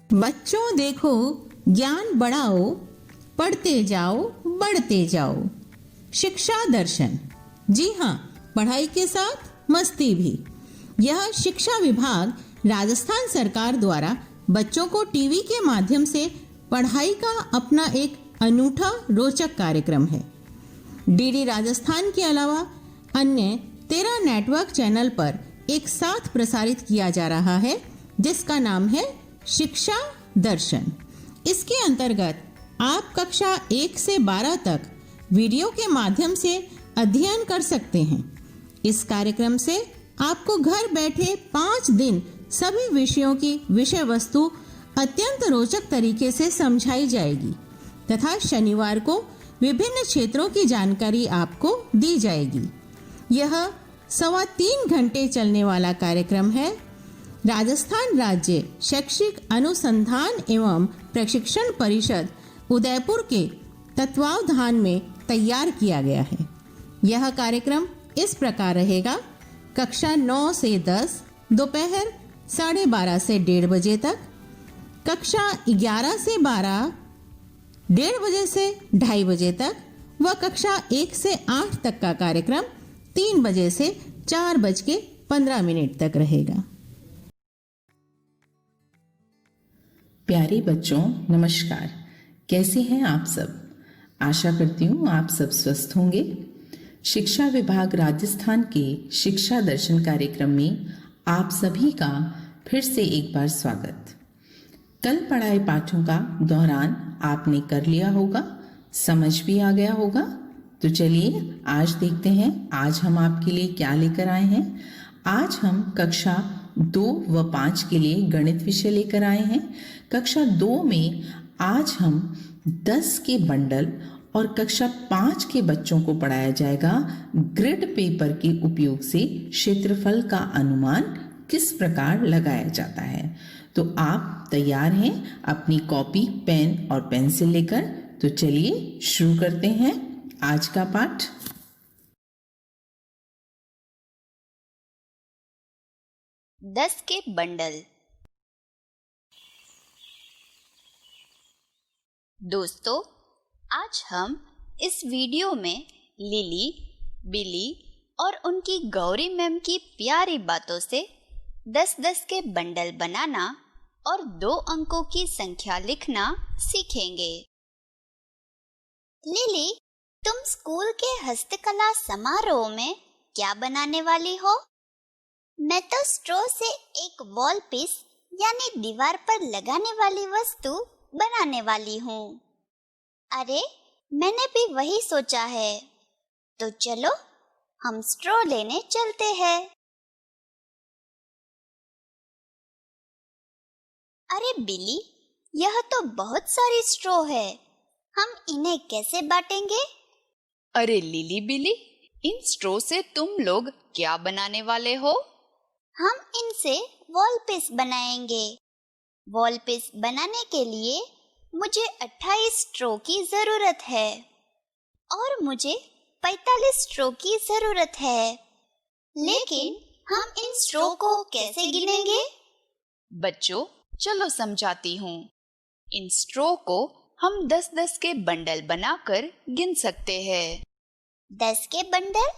बच्चों देखो, ज्ञान बढ़ाओ, पढ़ते जाओ, बढ़ते जाओ। शिक्षा दर्शन। जी हाँ, पढ़ाई के साथ मस्ती भी। यह शिक्षा विभाग राजस्थान सरकार द्वारा बच्चों को टीवी के माध्यम से पढ़ाई का अपना एक अनूठा रोचक कार्यक्रम है। डीडी राजस्थान के अलावा अन्य 13 नेटवर्क चैनल पर एक साथ प्रसारित किया जा रहा है, जिसका नाम है शिक्षा दर्शन। इसके अंतर्गत आप कक्षा 1 से 12 तक वीडियो के माध्यम से अध्ययन कर सकते हैं। इस कार्यक्रम से आपको घर बैठे 5 दिन सभी विषयों की विषय वस्तु अत्यंत रोचक तरीके से समझाई जाएगी तथा शनिवार को विभिन्न क्षेत्रों की जानकारी आपको दी जाएगी। यह 3.25 घंटे चलने वाला कार्यक्रम है। राजस्थान राज्य शैक्षिक अनुसंधान एवं प्रशिक्षण परिषद उदयपुर के तत्वावधान में तैयार किया गया है। यह कार्यक्रम इस प्रकार रहेगा: कक्षा 9 से 10 दोपहर 12:30 से 1:30 बजे तक, कक्षा 11 से 12 1:30 बजे से 2:30 बजे तक व कक्षा 1 से 8 तक का कार्यक्रम 3 बजे से 4:15 तक रहेगा। प्यारे बच्चों, नमस्कार। कैसे हैं आप सब? आशा करती हूँ आप सब स्वस्थ होंगे। शिक्षा विभाग राजस्थान के शिक्षा दर्शन कार्यक्रम में आप सभी का फिर से एक बार स्वागत। कल पढ़ाए पाठों का दोहरान आपने कर लिया होगा, समझ भी आ गया होगा। तो चलिए आज देखते हैं आज हम आपके लिए क्या लेकर आए हैं। आज हम कक्षा 2 व 5 के लिए गणित विषय लेकर आए हैं। कक्षा 2 में आज हम 10 के बंडल और कक्षा 5 के बच्चों को पढ़ाया जाएगा ग्रिड पेपर के उपयोग से क्षेत्रफल का अनुमान किस प्रकार लगाया जाता है। तो आप तैयार हैं अपनी कॉपी, पेन और पेंसिल लेकर? तो चलिए शुरू करते हैं आज का पाठ। दस के बंडल। दोस्तों, आज हम इस वीडियो में लिली, बिली और उनकी गौरी मैम की प्यारी बातों से 10-10 के बंडल बनाना और 2 अंकों की संख्या लिखना सीखेंगे। लिली, तुम स्कूल के हस्तकला समारोह में क्या बनाने वाली हो? मैं तो स्ट्रॉ से एक वॉल पीस यानी दीवार पर लगाने वाली वस्तु बनाने वाली हूँ। अरे, मैंने भी वही सोचा है। तो चलो हम स्ट्रॉ लेने चलते हैं। अरे बिली, यह तो बहुत सारी स्ट्रॉ है, हम इन्हें कैसे बांटेंगे? अरे लिली बिली, इन स्ट्रॉ से तुम लोग क्या बनाने वाले हो? हम इनसे वॉल पीस बनाएंगे। वॉल पीस बनाने के लिए मुझे 28 स्ट्रॉ की जरूरत है और मुझे 45 स्ट्रॉ की जरूरत है। लेकिन हम इन स्ट्रॉ को कैसे गिनेंगे? बच्चों, चलो समझाती हूँ। इन स्ट्रॉ को हम 10-10 के बंडल बनाकर गिन सकते हैं। 10 के बंडल?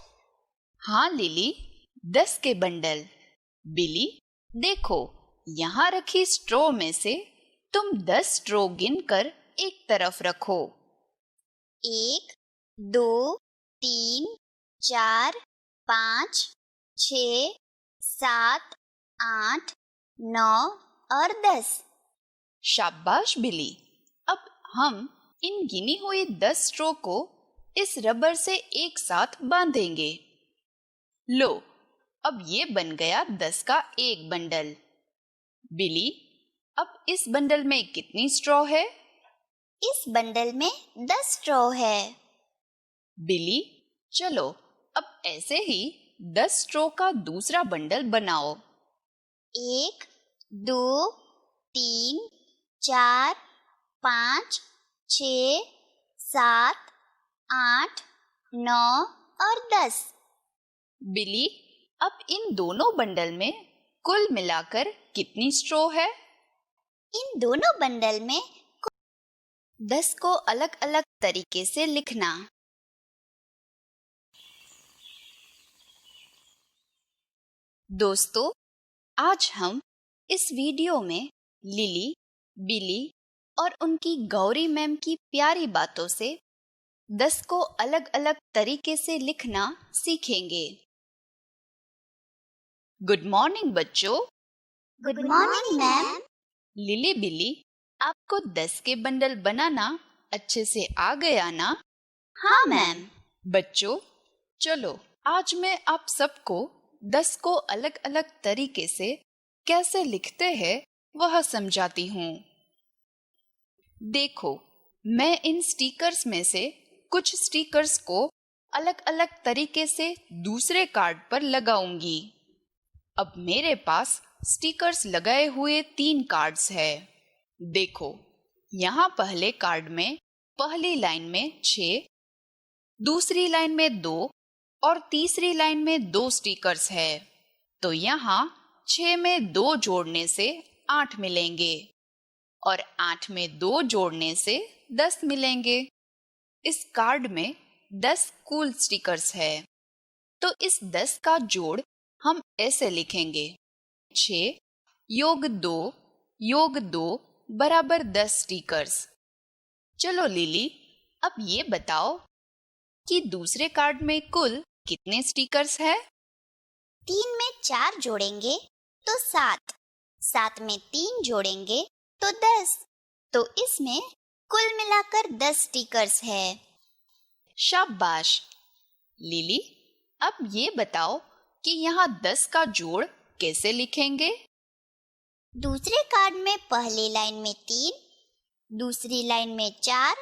हाँ लिली, 10 के बंडल। बिली, देखो, यहाँ रखी स्ट्रॉ में से तुम 10 स्ट्रॉ गिनकर एक तरफ रखो। 1, 2, 3, 4, 5, 6, 7, 8, 9 और 10। शाबाश बिली। अब हम इन गिनी हुई 10 स्ट्रॉ को इस रबर से एक साथ बांधेंगे। लो, अब ये बन गया 10 का एक बंडल। बिली, अब इस बंडल में कितनी स्ट्रॉ है? इस बंडल में 10 स्ट्रॉ है। बिली, चलो अब ऐसे ही 10 स्ट्रॉ का दूसरा बंडल बनाओ। 1, 2, 3, 4, 5, 6, 7, 8, 9 और 10। बिली, अब इन दोनों बंडल में कुल मिलाकर कितनी स्ट्रॉ है? इन दोनों बंडल में 10 को अलग अलग तरीके से लिखना। दोस्तों, आज हम इस वीडियो में लिली, बिली और उनकी गौरी मैम की प्यारी बातों से 10 को अलग अलग तरीके से लिखना सीखेंगे। गुड मॉर्निंग बच्चों। Good morning ma'am. लिली, बिली, आपको 10 के बंडल बनाना अच्छे से आ गया ना? हाँ मैम। बच्चों, चलो आज मैं आप सबको 10 को अलग अलग तरीके से कैसे लिखते हैं वह समझाती हूँ। देखो, मैं इन स्टिकर्स में से कुछ स्टिकर्स को अलग अलग तरीके से दूसरे कार्ड पर लगाऊंगी। अब मेरे पास स्टिकर्स लगाए हुए 3 कार्ड्स है। देखो, यहाँ पहले कार्ड में पहली लाइन में 6, दूसरी लाइन में 2 और तीसरी लाइन में 2 स्टिकर्स है। तो यहाँ 6 में 2 जोड़ने से 8 मिलेंगे और 8 में 2 जोड़ने से 10 मिलेंगे। इस कार्ड में 10 कूल स्टिकर्स है। तो इस 10 का जोड़ हम ऐसे लिखेंगे, 6 योग 2 बराबर 10 स्टिकर्स। चलो लिली, अब ये बताओ कि दूसरे कार्ड में कुल कितने स्टिकर्स है? 3 में 4 जोड़ेंगे तो 7, 7 में 3 जोड़ेंगे तो 10, तो इसमें कुल मिलाकर 10 स्टिकर्स है। शाबाश। लिली, अब ये बताओ कि यहाँ 10 का जोड़ कैसे लिखेंगे? दूसरे कार्ड में पहली लाइन में 3, दूसरी लाइन में 4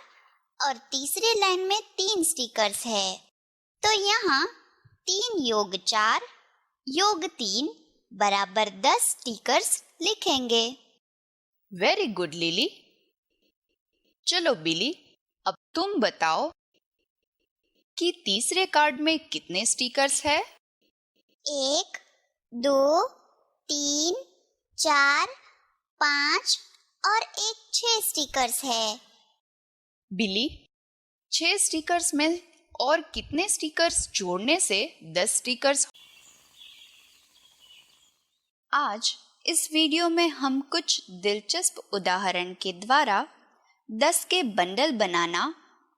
और तीसरी लाइन में 3 स्टिकर्स है। तो यहाँ 3 योग 4 योग 3 बराबर 10 स्टिकर्स लिखेंगे। Very good lily. चलो बिली, अब तुम बताओ कि तीसरे कार्ड में कितने स्टिकर्स है? 1, 2, 3, 4, 5 और 6 स्टिकर्स है। बिली, 6 स्टिकर्स में और कितने स्टिकर्स जोड़ने से 10 स्टिकर्स? आज इस वीडियो में हम कुछ दिलचस्प उदाहरण के द्वारा 10 के बंडल बनाना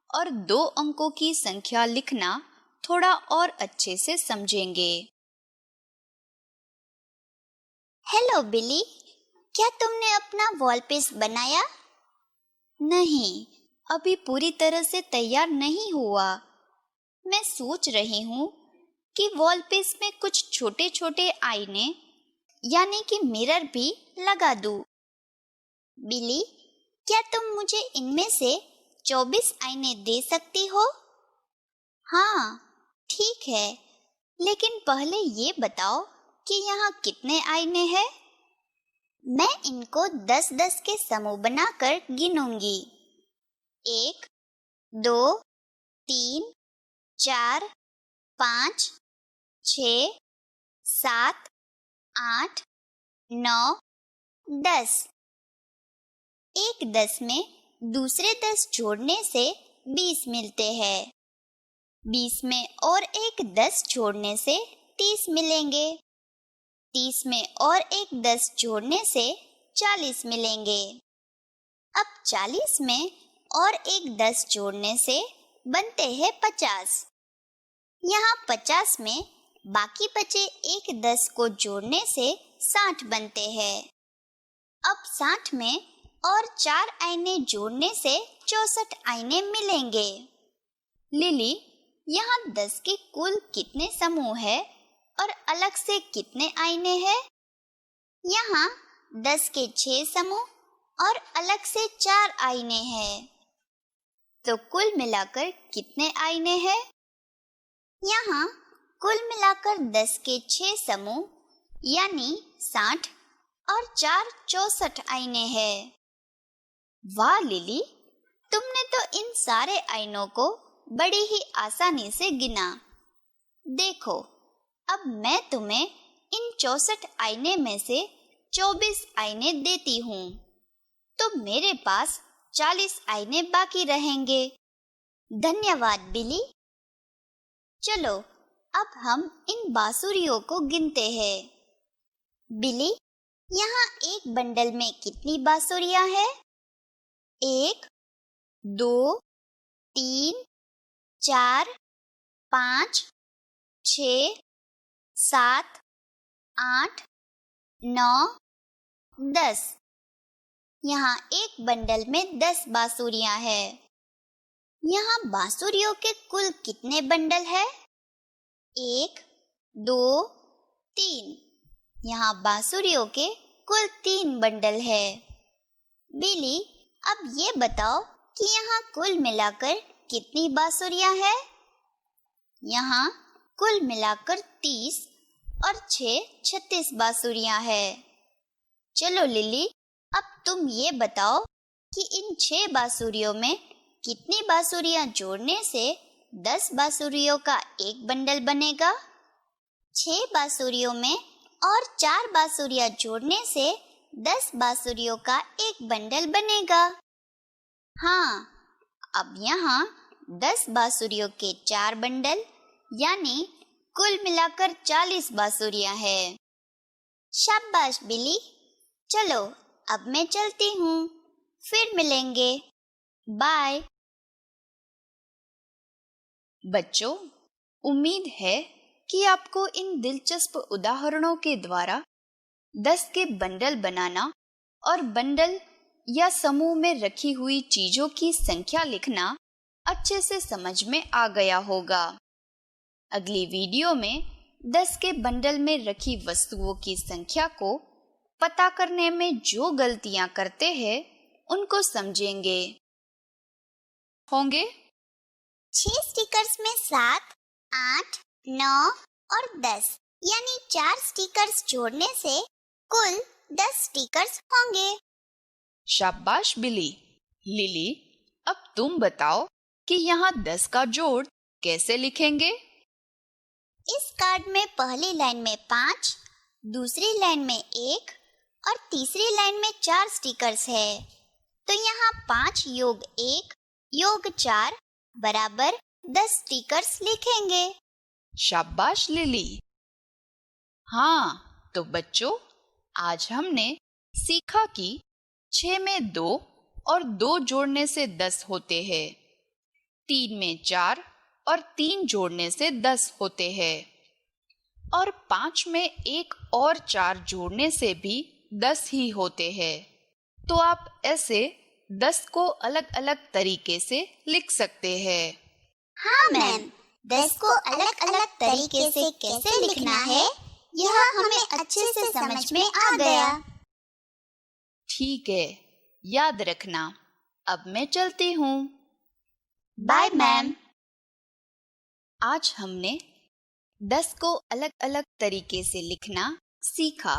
और 2 अंकों की संख्या लिखना थोड़ा और अच्छे से समझेंगे। हेलो बिली, क्या तुमने अपना वॉल पीस बनाया? नहीं, अभी पूरी तरह से तैयार नहीं हुआ। मैं सोच रही हूँ कि वॉल पीस में कुछ छोटे छोटे आईने यानी कि मिरर भी लगा दूँ। बिली, क्या तुम मुझे इनमें से 24 आईने दे सकती हो? हाँ, ठीक है, लेकिन पहले ये बताओ कि यहाँ कितने आईने हैं? मैं इनको 10-10 के समूह बनाकर गिनूंगी। 1, 2, 3, 4, 5, 6, 7, 8, 9, 10। एक 10 में दूसरे 10 जोड़ने से 20 मिलते हैं। 20 में और एक 10 जोड़ने से 30 मिलेंगे। 30 में और एक 10 जोड़ने से 40 मिलेंगे। अब 40 में और एक 10 जोड़ने से बनते हैं 50। यहाँ 50 में बाकी बचे एक 10 को जोड़ने से 60 बनते हैं। अब 60 में और 4 आईने जोड़ने से 64 आईने मिलेंगे। लिली, यहाँ 10 के कुल कितने समूह है और अलग से कितने आईने हैं? यहाँ 10 के 6 समूह और अलग से 4 आईने हैं। तो कुल मिलाकर कितने आईने हैं? यहाँ कुल मिलाकर 10 के 6 समूह यानी 60 और 4 64 आईने हैं। वाह लिली, तुमने तो इन सारे आईनों को बड़ी ही आसानी से गिना। देखो, अब मैं तुम्हें इन 64 आईने में से 24 आईने देती हूँ। तो मेरे पास 40 आईने बाकी रहेंगे। धन्यवाद बिली। चलो अब हम इन बांसुरियों को गिनते हैं। बिली, यहाँ एक बंडल में कितनी बांसुरियां हैं? 1, 2, 3, 4, 5, 6, 7, 8, 9, 10। यहाँ एक बंडल में 10 बांसुरियां हैं। यहाँ बांसुरियों के कुल कितने बंडल है? 1, 2, 3। यहाँ बांसुरियों के कुल 3 बंडल है। बिली, अब ये बताओ कि यहाँ कुल मिलाकर कितनी बांसुरियां हैं? यहाँ कुल मिलाकर 30 और 6 36 बांसुरियां हैं। चलो लिली, अब तुम ये बताओ कि इन 6 बांसुरियों में कितनी बांसुरियां जोड़ने से 10 बांसुरियों का एक बंडल बनेगा? 6 बांसुरियों में और 4 बांसुरियां जोड़ने से 10 बांसुरियों का एक बंडल बनेगा। हाँ, अब यहाँ 10 बांसुरियों के 4 बंडल यानी कुल मिलाकर 40 बांसुरियां हैं। शाबाश बिली। चलो अब मैं चलती हूँ, फिर मिलेंगे। बाय। बच्चों, उम्मीद है कि आपको इन दिलचस्प उदाहरणों के द्वारा 10 के बंडल बनाना और बंडल या समूह में रखी हुई चीजों की संख्या लिखना अच्छे से समझ में आ गया होगा। अगली वीडियो में 10 के बंडल में रखी वस्तुओं की संख्या को पता करने में जो गलतियां करते हैं उनको समझेंगे होंगे। 6 स्टिकर्स में 7, 8, 9 और 10 यानी 4 स्टिकर्स जोड़ने से कुल 10 स्टिकर्स होंगे। शाबाश बिली। लिली, अब तुम बताओ कि यहाँ 10 का जोड़ कैसे लिखेंगे? इस कार्ड में पहली लाइन में 5, दूसरी लाइन में 1 और तीसरी लाइन में 4 स्टिकर्स है। तो यहाँ 5 योग 1 योग 4 बराबर 10 स्टिकर्स लिखेंगे। शाबाश लिली। हाँ, तो बच्चों, आज हमने सीखा कि 6 में 2 और 2 जोड़ने से 10 होते हैं, 3 में 4 और 3 जोड़ने से 10 होते हैं और 5 में 1 और 4 जोड़ने से भी 10 ही होते हैं। तो आप ऐसे 10 को अलग अलग तरीके से लिख सकते हैं। हाँ मैम, 10 को अलग अलग तरीके से कैसे लिखना है यह हमें अच्छे से समझ में आ गया। ठीक है, याद रखना। अब मैं चलती हूँ। Bye ma'am. आज हमने 10 को अलग अलग तरीके से लिखना सीखा।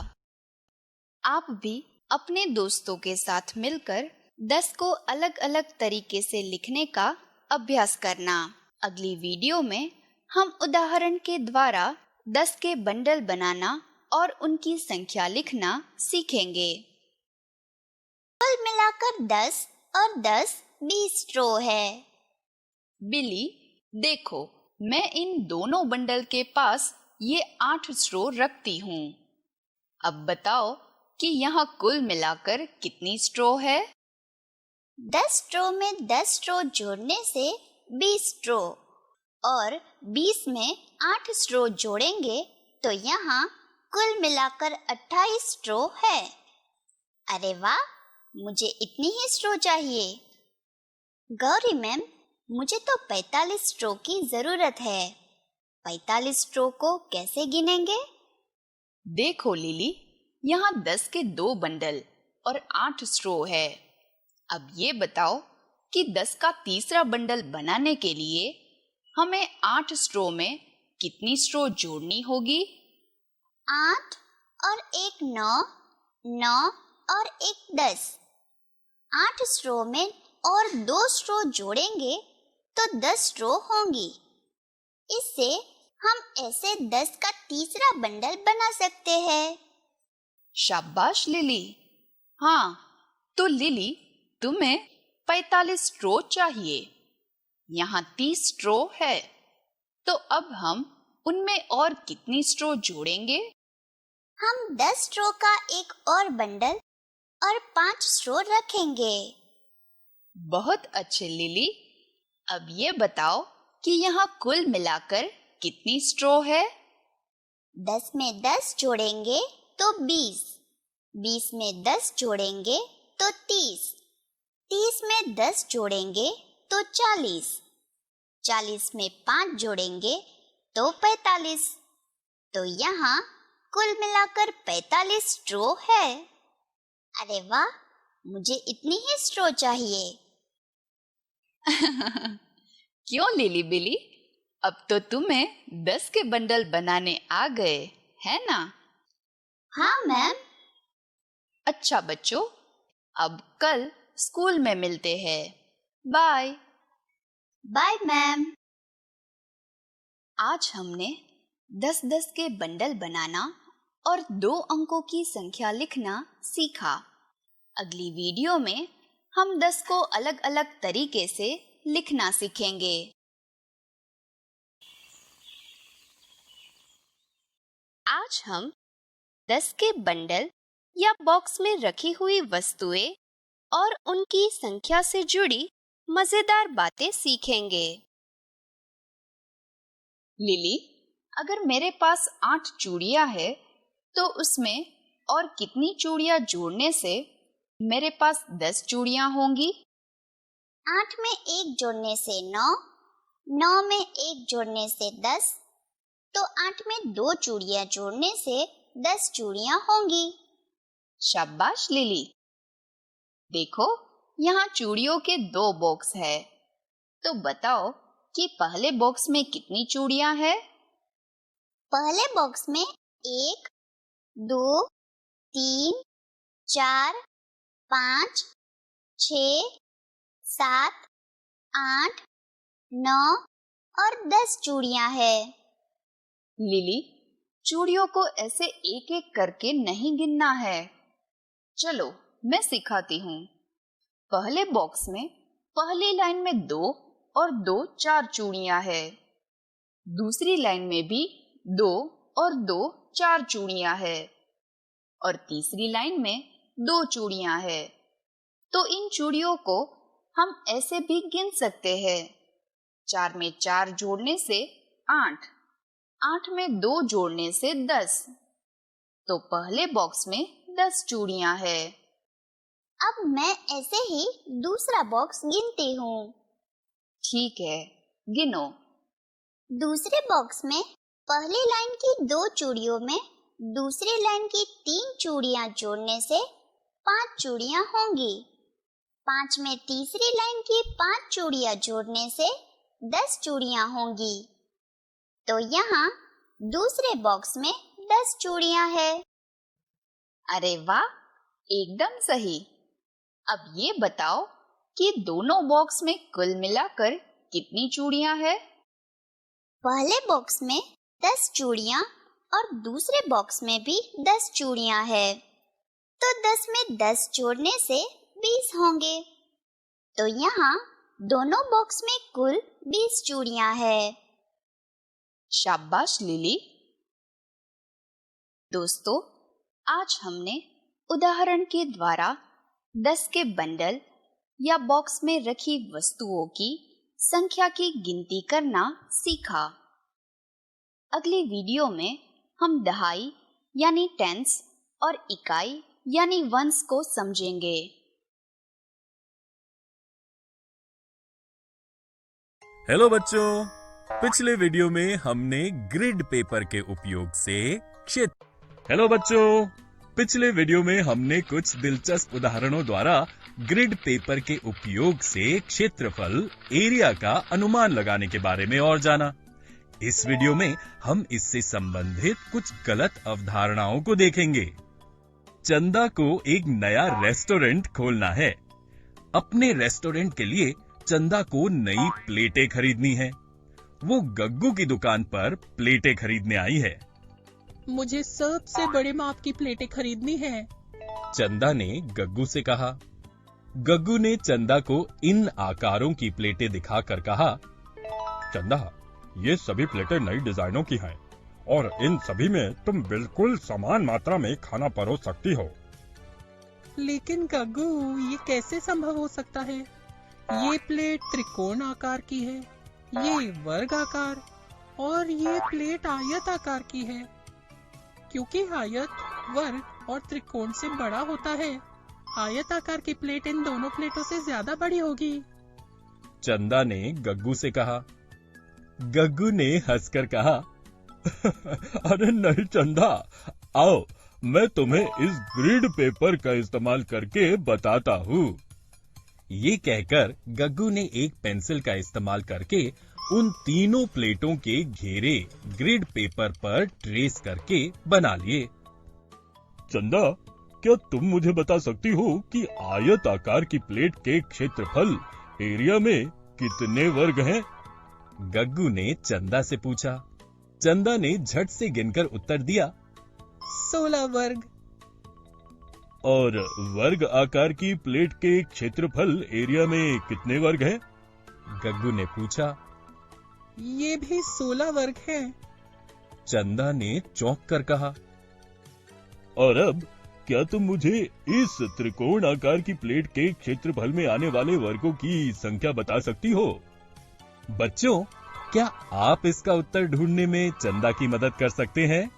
आप भी अपने दोस्तों के साथ मिलकर 10 को अलग अलग तरीके से लिखने का अभ्यास करना। अगली वीडियो में हम उदाहरण के द्वारा 10 के बंडल बनाना और उनकी संख्या लिखना सीखेंगे। कुल मिलाकर 10 और 10 20 स्ट्रो है। बिली, देखो, मैं इन दोनों बंडल के पास ये 8 स्ट्रो रखती हूँ। अब बताओ कि यहाँ कुल मिलाकर कितनी स्ट्रो है? 10 स्ट्रो में 10 स्ट्रो जोड़ने से 20 स्ट्रो और 20 में 8 स्ट्रो जोड़ेंगे तो यहाँ कुल मिलाकर 28 स्ट्रो है। अरे वाह, मुझे इतनी ही स्ट्रो चाहिए। गौरी मैम, मुझे तो 45 स्ट्रो की जरूरत है। 45 स्ट्रो को कैसे गिनेंगे? देखो लिली, यहाँ 10 के 2 बंडल और 8 स्ट्रो है। अब ये बताओ कि 10 का तीसरा बंडल बनाने के लिए हमें 8 स्ट्रो में कितनी स्ट्रो जोड़नी होगी? 8 और 1 9, 9 और 1 10। 8 स्ट्रो में और 2 स्ट्रो जोड़ेंगे तो 10 स्ट्रो होंगी। इससे हम ऐसे 10 का तीसरा बंडल बना सकते हैं। शाबाश लिली। हाँ, तो लिली, तुम्हें 45 स्ट्रो चाहिए। यहाँ 30 स्ट्रो है, तो अब हम उनमें और कितनी स्ट्रो जोड़ेंगे? हम 10 स्ट्रो का एक और बंडल और 5 स्ट्रो रखेंगे। बहुत अच्छे लिली। अब ये बताओ कि यहाँ कुल मिलाकर कितनी स्ट्रो है? 10 में 10 जोड़ेंगे तो 20, 20 में 10 जोड़ेंगे तो 30, 30 में 10 जोड़ेंगे तो 40, 40 में 5 जोड़ेंगे तो 45। तो यहाँ कुल मिलाकर 45 स्ट्रो है। अरे वाह, मुझे इतनी ही स्ट्रो चाहिए। क्यों लिली बिली, अब तो तुम्हें 10 के बंडल बनाने आ गए, है ना? हाँ मैम। अच्छा बच्चों, अब कल स्कूल में मिलते हैं। बाय। Bye ma'am. आज हमने 10-10 के बंडल बनाना और 2 अंकों की संख्या लिखना सीखा। अगली वीडियो में हम 10 को अलग-अलग तरीके से लिखना सीखेंगे। आज हम 10 के बंडल या बॉक्स में रखी हुई वस्तुएं और उनकी संख्या से जुड़ी मजेदार बातें सीखेंगे। लिली, अगर मेरे पास 8 चूड़ियां है, तो उसमें और कितनी चूड़ियां जोड़ने से मेरे पास 10 चूड़ियां होंगी? 8 में 1 जोड़ने से 9, 9 में 1 जोड़ने से 10, तो 8 में 2 चूड़ियां जोड़ने से 10 चूड़ियां होंगी। शाबाश लिली। देखो, यहाँ चूड़ियों के 2 बॉक्स है, तो बताओ कि पहले बॉक्स में कितनी चूड़ियां है? पहले बॉक्स में 1, 2, 3, 4, 5, 6, 7, 8, 9 और 10 चूड़ियां है। लिली, चूड़ियों को ऐसे एक एक करके नहीं गिनना है। चलो, मैं सिखाती हूँ। पहले बॉक्स में पहली लाइन में 2 और 2 4 चूड़ियां है। दूसरी लाइन में भी 2 और 2 4 चूड़ियां है और तीसरी लाइन में 2 चूड़ियां है। तो इन चूड़ियों को हम ऐसे भी गिन सकते हैं। 4 में 4 जोड़ने से 8, 8 में 2 जोड़ने से 10। तो पहले बॉक्स में 10 चूड़ियां है। अब मैं ऐसे ही दूसरा बॉक्स गिनती हूँ। ठीक है, गिनो। दूसरे बॉक्स में पहली लाइन की 2 चूड़ियों में दूसरी लाइन की 3 चूड़ियां जोड़ने से 5 चूड़ियां होंगी। 5 में तीसरी लाइन की 5 चूड़ियां जोड़ने से 10 चूड़ियां होंगी। तो यहाँ दूसरे बॉक्स में 10 चूड़ियां है। अरे वाह, एकदम सही। अब ये बताओ कि दोनों बॉक्स में कुल मिलाकर कितनी चूड़ियां है? पहले बॉक्स में 10 चूड़ियां और दूसरे बॉक्स में भी 10 चूड़ियां है। तो 10 में 10 जोड़ने से 20 होंगे। तो यहाँ दोनों बॉक्स में कुल 20 चूड़ियां है। शाबाश लिली। दोस्तों, आज हमने उदाहरण के द्वारा 10 के बंडल या बॉक्स में रखी वस्तुओं की संख्या की गिनती करना सीखा। अगली वीडियो में हम दहाई यानी टेंस और इकाई यानी वंस को समझेंगे। हेलो बच्चों, पिछले वीडियो में हमने ग्रिड पेपर के उपयोग से हेलो बच्चों, पिछले वीडियो में हमने कुछ दिलचस्प उदाहरणों द्वारा ग्रिड पेपर के उपयोग से क्षेत्रफल एरिया का अनुमान लगाने के बारे में और जाना। इस वीडियो में हम इससे संबंधित कुछ गलत अवधारणाओं को देखेंगे। चंदा को एक नया रेस्टोरेंट खोलना है। अपने रेस्टोरेंट के लिए चंदा को नई प्लेटें खरीदनी है। वो गग्गू की दुकान पर प्लेटें खरीदने आई है। मुझे सबसे बड़े माप की प्लेटें खरीदनी है। चंदा ने गग्गू से कहा। गग्गू ने चंदा को इन आकारों की प्लेटें दिखाकर कहा, चंदा, ये सभी प्लेटें नई डिजाइनों की हैं और इन सभी में तुम बिल्कुल समान मात्रा में खाना परोस सकती हो। लेकिन गग्गू, ये कैसे संभव हो सकता है? ये प्लेट त्रिकोण आकार की है, ये वर्ग आकार और ये प्लेट आयत आकार की है। क्योंकि आयत वर्ग और त्रिकोण से बड़ा होता है, आयत आकार की प्लेट इन दोनों प्लेटों से ज्यादा बड़ी होगी। चंदा ने गग्गू से कहा। गग्गू ने हंसकर कहा, अरे नहीं चंदा, आओ मैं तुम्हें इस ग्रिड पेपर का इस्तेमाल करके बताता हूँ। ये कहकर गग्गू ने एक पेंसिल का इस्तेमाल करके उन तीनों प्लेटों के घेरे ग्रिड पेपर पर ट्रेस करके बना लिए। चंदा, क्या तुम मुझे बता सकती हो कि आयत आकार की प्लेट के क्षेत्रफल एरिया में कितने वर्ग हैं? गग्गू ने चंदा से पूछा। चंदा ने झट से गिनकर उत्तर दिया, 16 वर्ग। और वर्ग आकार की प्लेट के क्षेत्रफल एरिया में कितने वर्ग हैं? गग्गू ने पूछा। ये भी 16 वर्ग हैं। चंदा ने चौंक कर कहा। और अब क्या तुम मुझे इस त्रिकोण आकार की प्लेट के क्षेत्रफल में आने वाले वर्गों की संख्या बता सकती हो? बच्चों, क्या आप इसका उत्तर ढूंढने में चंदा की मदद कर सकते हैं?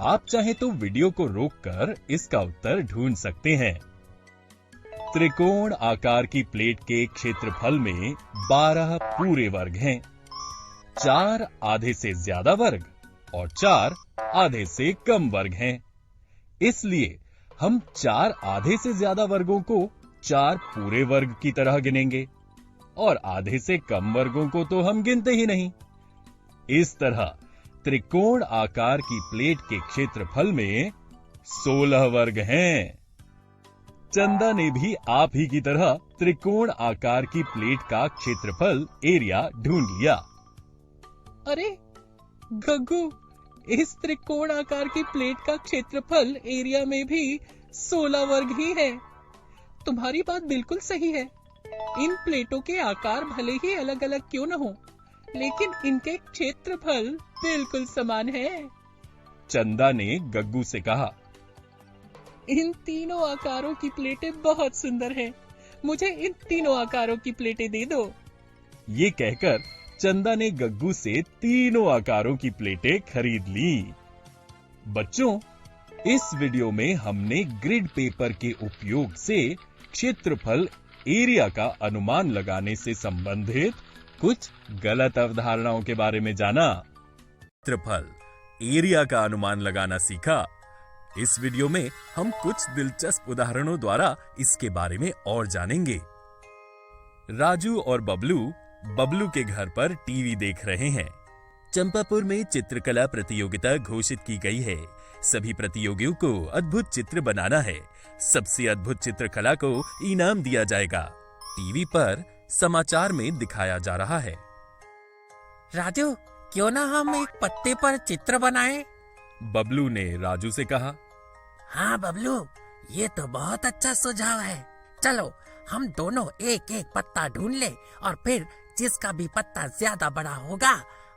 आप चाहें तो वीडियो को रोककर इसका उत्तर ढूंढ सकते हैं। त्रिकोण आकार की प्लेट के क्षेत्रफल में 12 पूरे वर्ग हैं, 4 आधे से ज्यादा वर्ग और 4 आधे से कम वर्ग हैं। इसलिए हम 4 आधे से ज्यादा वर्गों को 4 पूरे वर्ग की तरह गिनेंगे और आधे से कम वर्गों को तो हम गिनते ही नहीं। इस तरह त्रिकोण आकार की प्लेट के क्षेत्रफल में 16 वर्ग हैं। चंदा ने भी आप ही की तरह त्रिकोण आकार की प्लेट का क्षेत्रफल एरिया ढूंढ लिया। अरे गग्गू, इस त्रिकोण आकार की प्लेट का क्षेत्रफल एरिया में भी 16 वर्ग ही है। तुम्हारी बात बिल्कुल सही है। इन प्लेटों के आकार भले ही अलग अलग क्यों न हो, लेकिन इनके क्षेत्रफल बिल्कुल समान है। चंदा ने गग्गू से कहा। इन तीनों आकारों की प्लेटें बहुत सुंदर हैं। मुझे इन तीनों आकारों की प्लेटें दे दो। ये कहकर चंदा ने गग्गू से तीनों आकारों की प्लेटें खरीद ली। बच्चों, इस वीडियो में हमने ग्रिड पेपर के उपयोग से क्षेत्रफल एरिया का अनुमान लगाने से संबंधित कुछ गलत अवधारणाओं के बारे में जाना। क्षेत्रफल एरिया का अनुमान लगाना सीखा। इस वीडियो में हम कुछ दिलचस्प उदाहरणों द्वारा इसके बारे में और जानेंगे। राजू और बबलू के घर पर टीवी देख रहे हैं। चंपापुर में चित्रकला प्रतियोगिता घोषित की गई है। सभी प्रतियोगियों को अद्भुत चित्र बनाना है। सबसे अद्भुत चित्रकला को इनाम दिया जाएगा। टीवी पर समाचार में दिखाया जा रहा है। राजू, क्यों ना हम एक पत्ते पर चित्र बनाएं? बबलू ने राजू से कहा। हाँ बबलू, ये तो बहुत अच्छा सुझाव है। चलो हम दोनों एक एक पत्ता ढूंढ ले और फिर जिसका भी पत्ता ज्यादा बड़ा होगा,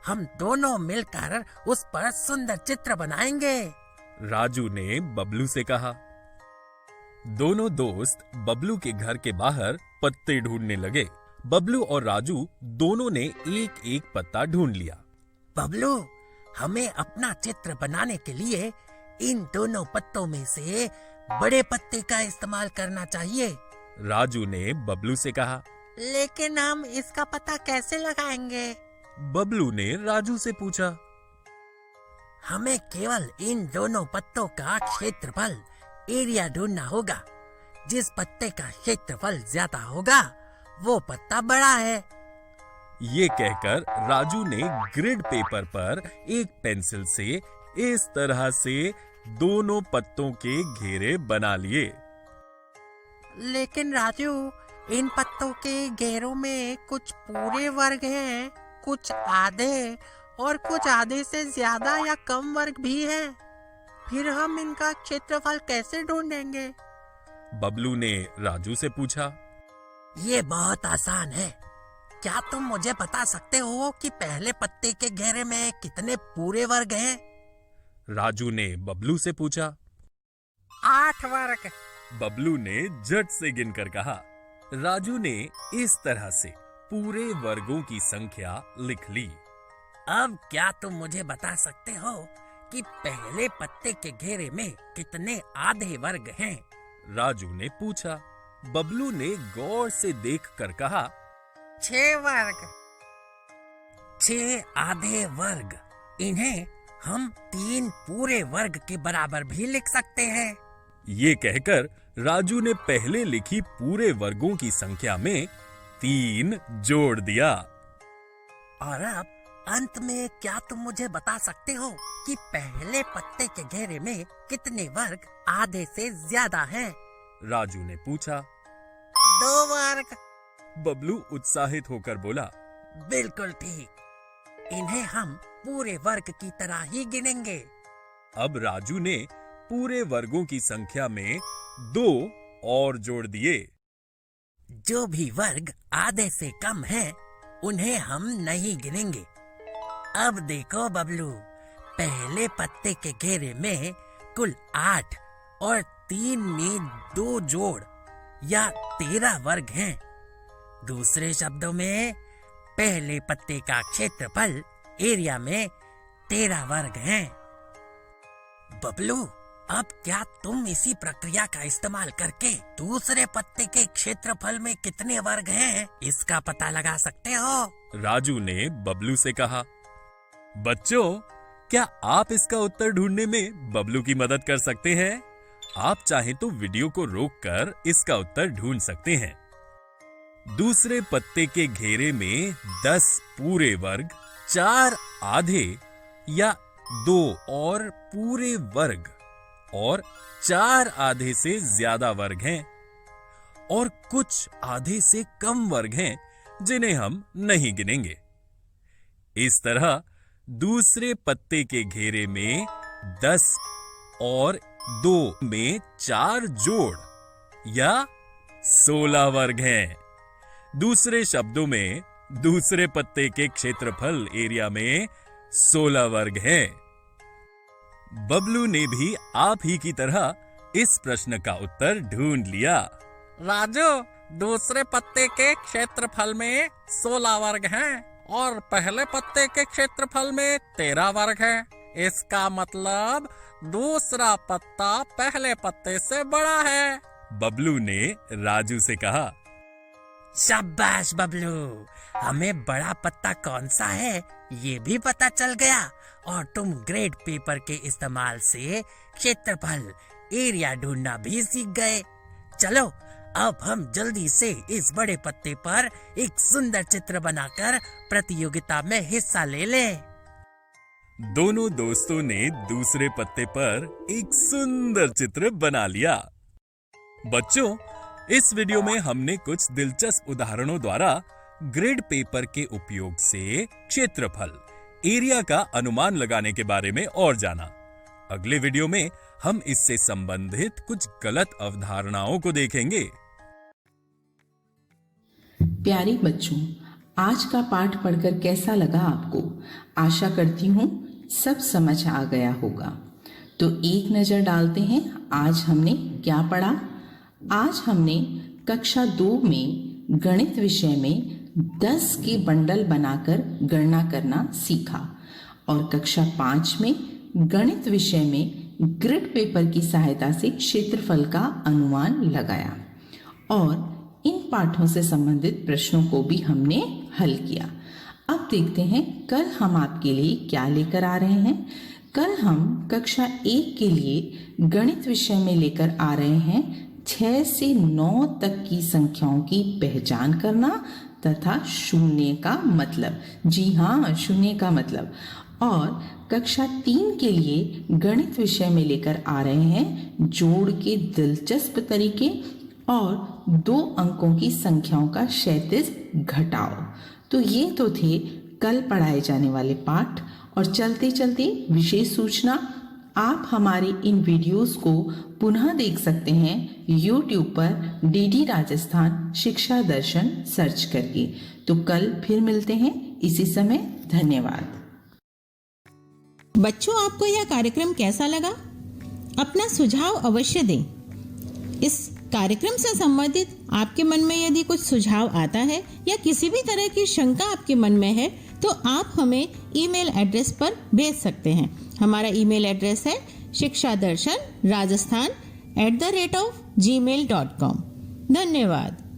हम दोनों मिलकर उस पर सुंदर चित्र बनाएंगे। राजू ने बबलू से कहा। दोनों दोस्त बबलू के घर के बाहर पत्ते ढूंढने लगे। बबलू और राजू दोनों ने एक एक पत्ता ढूंढ लिया। बबलू, हमें अपना चित्र बनाने के लिए इन दोनों पत्तों में से बड़े पत्ते का इस्तेमाल करना चाहिए। राजू ने बबलू से कहा। लेकिन हम इसका पता कैसे लगाएंगे? बबलू ने राजू से पूछा। हमें केवल इन दोनों पत्तों का क्षेत्रफल एरिया ढूंढना होगा। जिस पत्ते का क्षेत्रफल ज्यादा होगा वो पत्ता बड़ा है। ये कहकर राजू ने ग्रिड पेपर पर एक पेंसिल से इस तरह से दोनों पत्तों के घेरे बना लिए। लेकिन राजू, इन पत्तों के घेरों में कुछ पूरे वर्ग हैं, कुछ आधे और कुछ आधे से ज्यादा या कम वर्ग भी हैं। फिर हम इनका क्षेत्रफल कैसे ढूंढेंगे? बबलू ने राजू से पूछा। ये बहुत आसान है। क्या तुम मुझे बता सकते हो कि पहले पत्ते के घेरे में कितने पूरे वर्ग हैं? राजू ने बबलू से पूछा। 8 वर्ग। बबलू ने झट से गिनकर कहा। राजू ने इस तरह से पूरे वर्गों की संख्या लिख ली। अब क्या तुम मुझे बता सकते हो कि पहले पत्ते के घेरे में कितने आधे वर्ग हैं? राजू ने पूछा। बबलू ने गौर से देखकर कहा। 6 वर्ग। 6 आधे वर्ग। इन्हें हम 3 पूरे वर्ग के बराबर भी लिख सकते हैं। ये कहकर राजू ने पहले लिखी पूरे वर्गों की संख्या में 3 जोड़ दिया। और अब अंत में क्या तुम मुझे बता सकते हो कि पहले पत्ते के घेरे में कितने वर्ग आधे से ज्यादा हैं? राजू ने पूछा। 2 वर्ग। बबलू उत्साहित होकर बोला। बिल्कुल ठीक। इन्हें हम पूरे वर्ग की तरह ही गिनेंगे। अब राजू ने पूरे वर्गों की संख्या में 2 और जोड़ दिए। जो भी वर्ग आधे से कम हैं, उन्हें हम नहीं गिनेंगे। अब देखो बबलू, पहले पत्ते के घेरे में कुल 8 और 3 में 2 जोड़ या 13 वर्ग हैं। दूसरे शब्दों में पहले पत्ते का क्षेत्रफल एरिया में 13 वर्ग हैं। बबलू, अब क्या तुम इसी प्रक्रिया का इस्तेमाल करके दूसरे पत्ते के क्षेत्रफल में कितने वर्ग हैं इसका पता लगा सकते हो? राजू ने बबलू से कहा। बच्चों, क्या आप इसका उत्तर ढूंढने में बबलू की मदद कर सकते हैं? आप चाहें तो वीडियो को रोककर इसका उत्तर ढूंढ सकते हैं। दूसरे पत्ते के घेरे में 10 पूरे वर्ग, 4 आधे या 2 और पूरे वर्ग और 4 आधे से ज्यादा वर्ग हैं और कुछ आधे से कम वर्ग हैं जिन्हें हम नहीं गिनेंगे। इस तरह दूसरे पत्ते के घेरे में 10 और 2 में 4 जोड़ या 16 वर्ग हैं। दूसरे शब्दों में दूसरे पत्ते के क्षेत्रफल एरिया में 16 वर्ग हैं। बबलू ने भी आप ही की तरह इस प्रश्न का उत्तर ढूंढ लिया। राजू, दूसरे पत्ते के क्षेत्रफल में 16 वर्ग हैं और पहले पत्ते के क्षेत्रफल में 13 वर्ग है। इसका मतलब दूसरा पत्ता पहले पत्ते से बड़ा है। बबलू ने राजू से कहा। शाबाश बबलू, हमें बड़ा पत्ता कौन सा है ये भी पता चल गया और तुम ग्रेड पेपर के इस्तेमाल से क्षेत्रफल एरिया ढूंढना भी सीख गए। चलो अब हम जल्दी से इस बड़े पत्ते पर एक सुंदर चित्र बनाकर प्रतियोगिता में हिस्सा ले लें। दोनों दोस्तों ने दूसरे पत्ते पर एक सुंदर चित्र बना लिया। बच्चों, इस वीडियो में हमने कुछ दिलचस्प उदाहरणों द्वारा ग्रिड पेपर के उपयोग से क्षेत्रफल एरिया का अनुमान लगाने के बारे में और जाना। अगले वीडियो में हम इससे संबंधित कुछ गलत अवधारणाओं को देखेंगे। प्यारे बच्चों, आज का पाठ पढ़कर कैसा लगा आपको? आशा करती हूँ सब समझ आ गया होगा। तो एक नज़र डालते हैं आज हमने क्या पढ़ा। आज हमने कक्षा 2 में गणित विषय में 10 के बंडल बनाकर गणना करना सीखा और कक्षा 5 में गणित विषय में ग्रिड पेपर की सहायता से क्षेत्रफल का अनुमान लगाया और इन पाठों से संबंधित प्रश्नों को भी हमने हल किया। अब देखते हैं कल हम आपके लिए क्या लेकर आ रहे हैं। कल हम कक्षा 1 के लिए गणित विषय में लेकर आ रहे हैं 6 से 9 तक की संख्याओं की पहचान करना तथा शून्य का मतलब। जी हाँ, शून्य का मतलब। और कक्षा 3 के लिए गणित विषय में लेकर आ रहे हैं जोड़ के दिलचस्प तरीके और 2 अंकों की संख्याओं का क्षैतिज घटाव। तो ये तो थे कल पढ़ाए जाने वाले पाठ। और चलते चलते विशेष सूचना, आप हमारे इन वीडियोस को पुनः देख सकते हैं YouTube पर डीडी राजस्थान शिक्षा दर्शन सर्च करके। तो कल फिर मिलते हैं इसी समय। धन्यवाद। बच्चों, आपको यह कार्यक्रम कैसा लगा? अपना सुझाव अवश्य दें। इस कार्यक्रम से संबंधित आपके मन में यदि कुछ सुझाव आता है या किसी भी तरह की शंका आपके मन में है तो आप हमें ईमेल एड्रेस पर भेज सकते हैं। हमारा ईमेल एड्रेस है शिक्षादर्शन rajasthan@gmail.com। धन्यवाद।